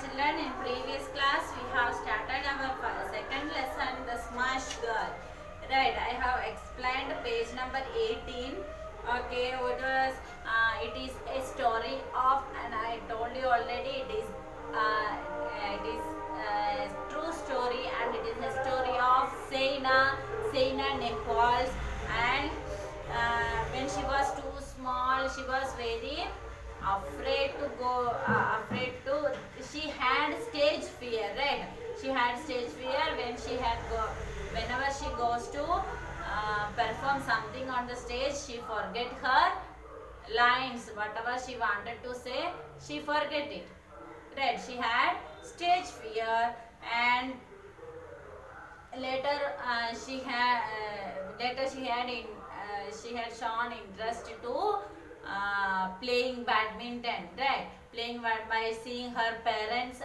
children, in previous class we have started our second lesson, the Smash Girl. Right, I have explained page number 18. Okay, it is a story of, and I told you already, it is a true story, and it is a story of Seina Nichols, and when she was too small, she was very afraid to go she had stage fear, right? She had stage fear when whenever she goes to perform something on the stage, she forget her lines, whatever she wanted to say, she forget it, right? She had stage fear, and later she had shown interest to playing badminton, right? By seeing her parents,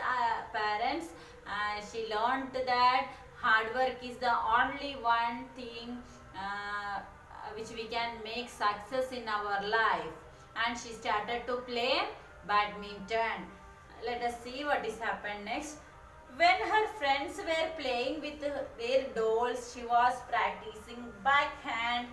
she learned that hard work is the only one thing which we can make success in our life, and she started to play badminton. Let us see what is happened next. When her friends were playing with their dolls, she was practicing backhand.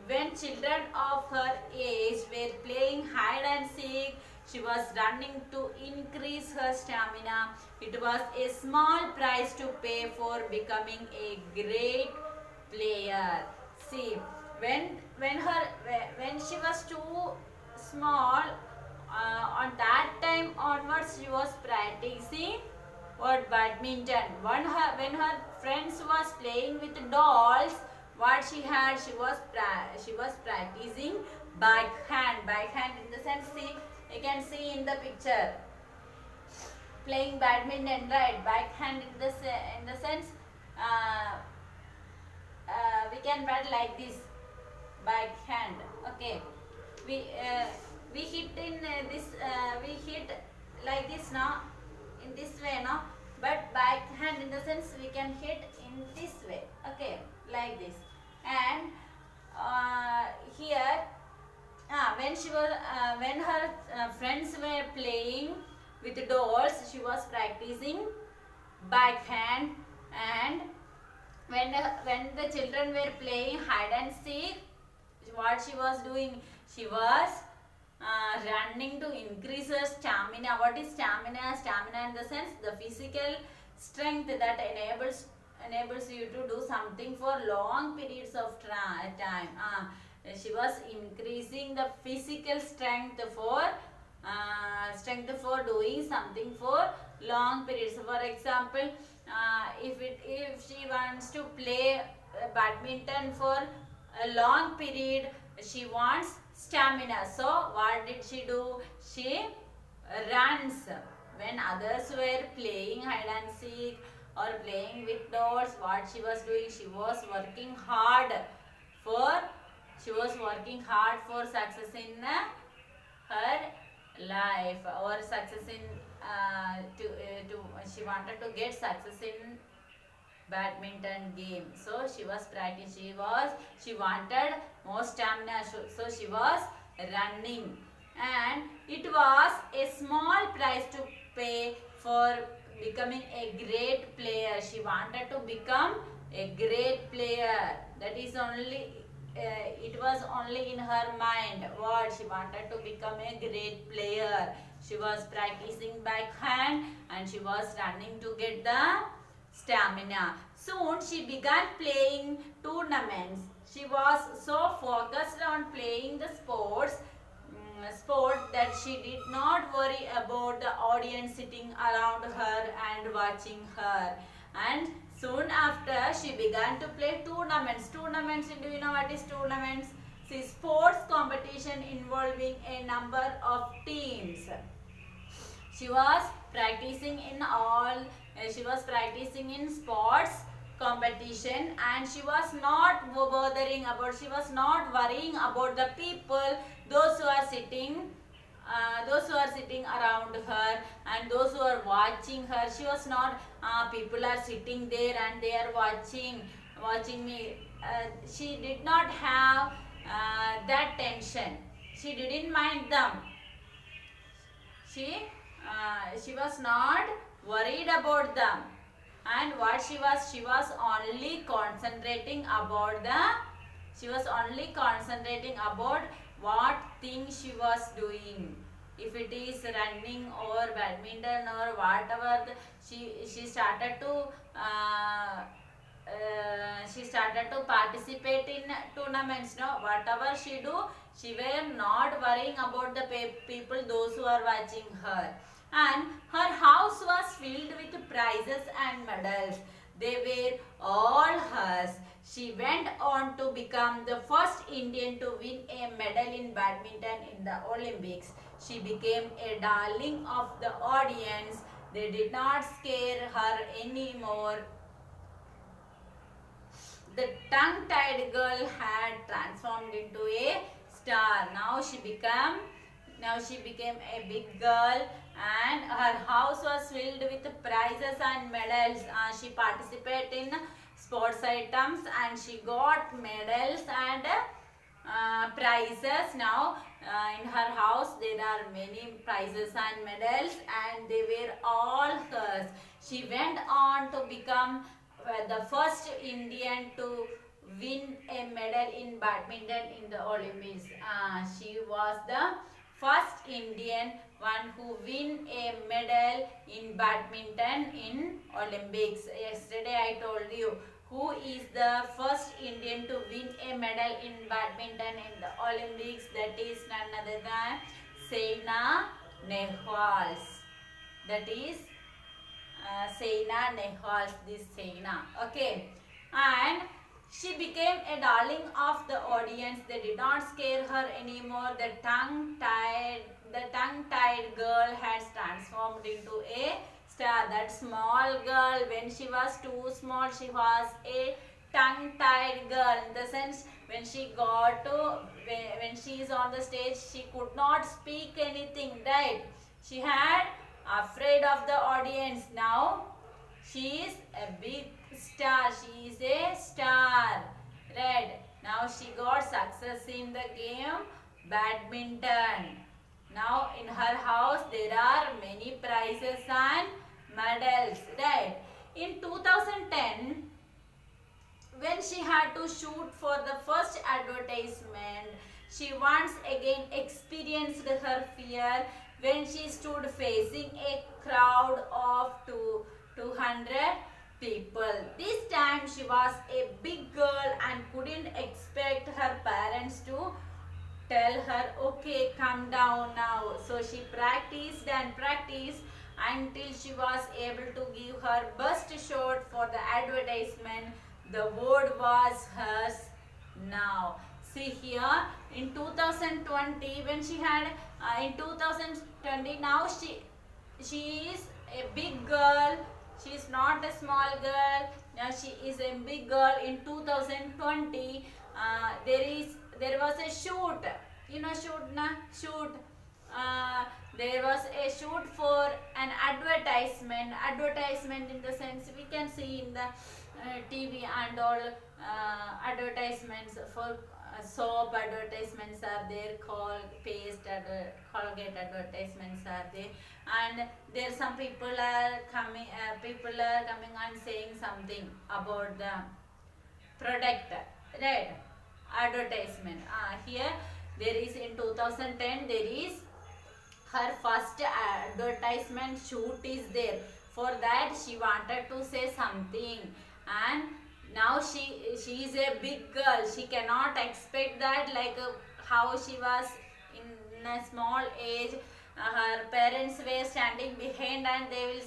When children of her age were playing hide and seek, she was running to increase her stamina. It was a small price to pay for becoming a great player. See, when she was too small, on that time onwards, she was practicing badminton. When her friends was playing with dolls, what she was practicing backhand in the sense, see, you can see in the picture, playing badminton, right? Backhand in the sense, we can write like this, backhand. Okay, we hit in we hit like this now, in this way now, but backhand in the sense we can hit in this way, okay, like this. And here when her friends were playing with dolls, she was practicing backhand. And when the children were playing hide and seek, what she was doing, she was running to increase her stamina. What is stamina? Stamina in the sense, the physical strength that enables you to do something for long periods of time. She was increasing the physical strength for doing something for long periods. For example, if she wants to play badminton for a long period, she wants stamina. So what did she do? She runs. When others were playing hide and seek or playing with dolls, what she was doing? She was working hard for success in her life, or success in she wanted to get success in badminton game. So she was practicing. She wanted more stamina, so she was running, and it was a small price to pay for becoming a great player. She wanted to become a great player. That is only it was only in her mind. What she wanted to become a great player. She was practicing backhand, and she was running to get the stamina. Soon she began playing tournaments. She was so focused on playing the sport that she did not worry about the audience sitting around her and watching her. And soon after, she began to play tournaments. Tournaments, do you know what is tournaments? See, sports competition involving a number of teams. She was practicing in sports competition, and she was not worrying about the people, those who are sitting around her and those who are watching her. She was not, people are sitting there and they are watching me. She did not have that tension. She didn't mind them. She she was not worried about them. And what she was only concentrating about what thing she was doing. If it is running or badminton or whatever, she started to participate in tournaments. No, whatever she do, she were not worrying about the people, those who are watching her. And her house was filled with prizes and medals. They were all hers. She went on to become the first Indian to win a medal in badminton in the Olympics. She became a darling of the audience. They did not scare her anymore. The tongue-tied girl had transformed into a star. Now she became a big girl, and her house was filled with prizes and medals. She participated in sports items and she got medals and prizes. Now in her house there are many prizes and medals, and they were all hers. She went on to become the first Indian to win a medal in badminton in the Olympics. She was the first Indian one who win a medal in badminton in Olympics. Yesterday I told you who is the first Indian to win a medal in badminton in the Olympics. That is none other than Saina Nehwal. That is Saina Nehwal, this Saina. Okay. And she became a darling of the audience. They did not scare her anymore. The tongue-tied girl has transformed into a star. That small girl, when she was too small, she was a tongue-tied girl. In the sense, when she is on the stage, she could not speak anything, right? She had afraid of the audience. Now she is a big star. She is a star, right? Now she got success in the game badminton. Now in her house there are many prizes and medals, right? In 2010, when she had to shoot for the first advertisement, she once again experienced her fear when she stood facing a crowd of 200 people. This time she was a big girl and couldn't expect her parents to tell her, okay, come down now. So she practiced and practiced until she was able to give her best shot for the advertisement. The award was hers now. See here, in 2020, when she had, in 2020, now she is a big girl. She is not a small girl. Now she is a big girl. In 2020, there was a shoot. You know shoot na? Shoot. There was a shoot for an advertisement. Advertisement in the sense we can see in the TV and all advertisements for soap advertisements are there, Colgate advertisements are there, and there some people are coming and saying something about the product, right? Advertisement. Here there is in 2010 there is her first advertisement shoot is there. For that she wanted to say something, and now she is a big girl. She cannot expect that like how she was in a small age. Her parents were standing behind and they will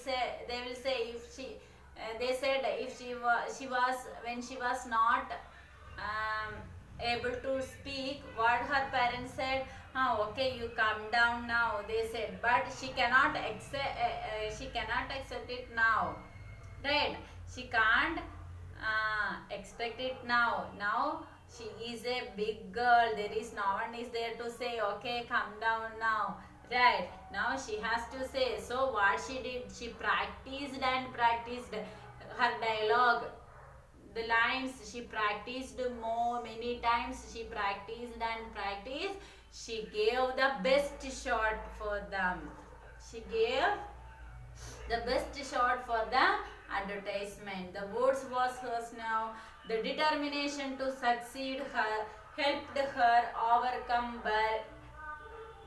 say if she they said if she was when she was not able to speak, what her parents said, okay, you come down now, they said, but she cannot accept it now, right? She can't expect it now. Now she is a big girl. There is no one is there to say, okay, come down now, right? Now she has to say. So what she did, she practiced and practiced her dialogue, the lines. She practiced many times. She practiced and practiced. She gave the best shot for them. She gave the best shot for the advertisement. The votes was hers now. The determination to succeed her helped her overcome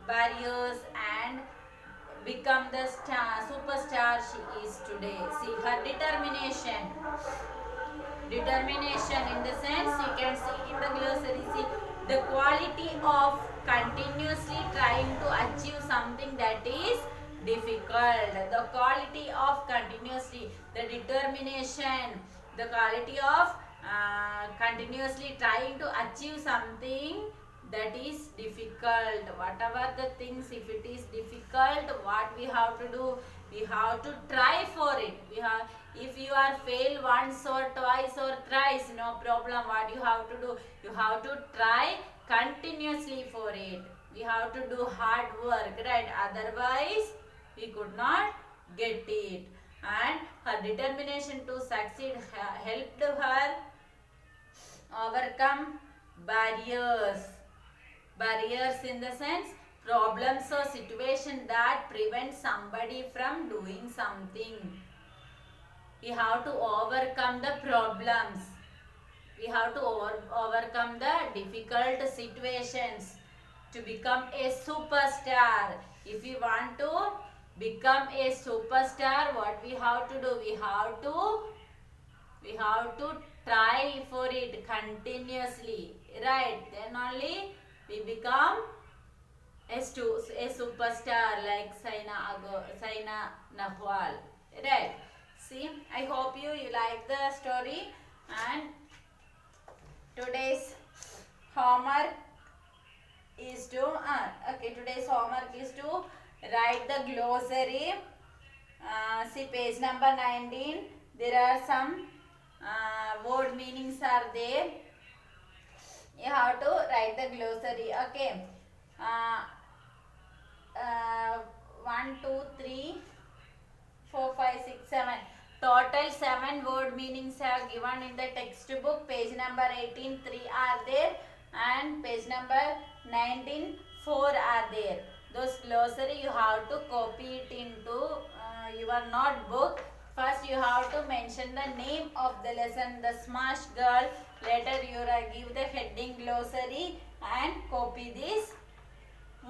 barriers and become the superstar she is today. See her determination. Determination in the sense you can see in the glossary. See the quality of continuously trying to achieve something that is difficult. The quality of continuously, the determination, the quality of continuously trying to achieve something that is difficult. Whatever the things, if it is difficult, what we have to do, we have to try for it. We have, if you are fail once or twice or thrice, no problem. What you have to do, you have to try continuously for it. We have to do hard work, right? Otherwise we could not get it. And her determination to succeed helped her overcome barriers. Barriers in the sense problems or situation that prevent somebody from doing something. We have to overcome the problems. We have to overcome the difficult situations to become a superstar. If we want to become a superstar, what we have to do? We have to try for it continuously, right? Then only we become a superstar like Saina Nehwal, right? See, I hope you like the story. And today's homework is to today's homework is to write the glossary. See page number 19. There are some word meanings are there. You have to write the glossary. Okay. 1, 2, 3, 4, 5, 6, 7. Total 7 word meanings are given in the textbook. Page number 18, 3 are there, and page number 19, 4 are there. Those glossary you have to copy it into your notebook. First you have to mention the name of the lesson, the Smash Girl. Later you give the heading glossary and copy these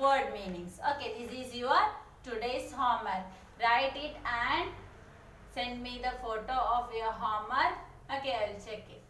word meanings. Okay, this is your today's homework. Write it and send me the photo of your homework. Okay, I will check it.